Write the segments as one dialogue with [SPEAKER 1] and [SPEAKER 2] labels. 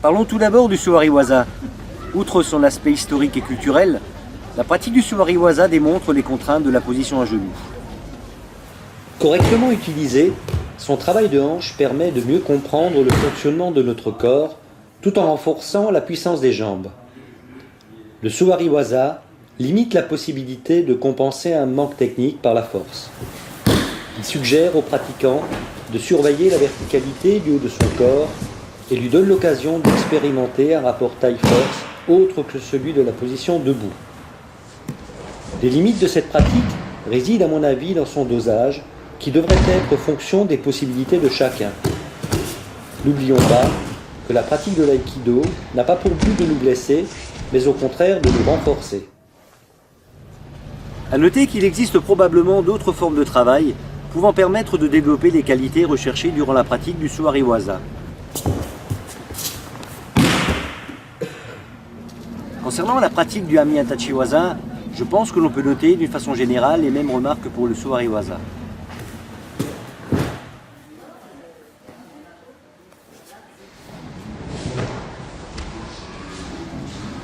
[SPEAKER 1] Parlons tout d'abord du Sowari-waza. Outre son aspect historique et culturel, la pratique du Sowari-waza démontre les contraintes de la position à genoux. Correctement utilisé, son travail de hanche permet de mieux comprendre le fonctionnement de notre corps tout en renforçant la puissance des jambes. Le Sowari-waza limite la possibilité de compenser un manque technique par la force. Il suggère aux pratiquants de surveiller la verticalité du haut de son corps et lui donne l'occasion d'expérimenter un rapport taille-force autre que celui de la position debout. Les limites de cette pratique résident à mon avis dans son dosage qui devrait être fonction des possibilités de chacun. N'oublions pas que la pratique de l'aïkido n'a pas pour but de nous blesser, mais au contraire de nous renforcer. À noter qu'il existe probablement d'autres formes de travail pouvant permettre de développer les qualités recherchées durant la pratique du Sowari-waza. Concernant la pratique du Hami-Itachi-waza, je pense que l'on peut noter d'une façon générale les mêmes remarques que pour le Sowari-waza.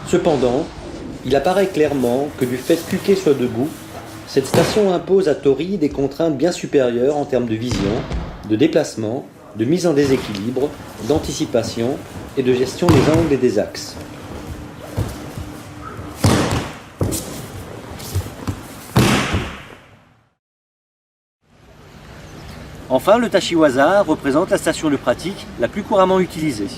[SPEAKER 1] Cependant, il apparaît clairement que du fait qu'Uke soit debout, cette station impose à Tori des contraintes bien supérieures en termes de vision, de déplacement, de mise en déséquilibre, d'anticipation et de gestion des angles et des axes. Enfin, le Tachiwaza représente la station de pratique la plus couramment utilisée.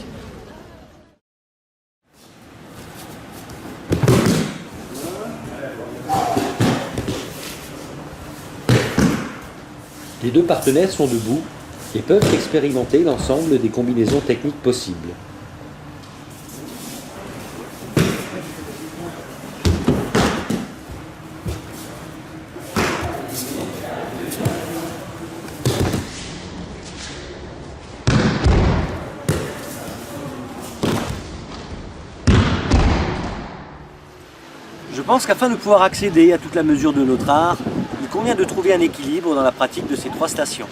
[SPEAKER 1] Les deux partenaires sont debout et peuvent expérimenter l'ensemble des combinaisons techniques possibles. Je pense qu'afin de pouvoir accéder à toute la mesure de notre art, il convient de trouver un équilibre dans la pratique de ces trois stations.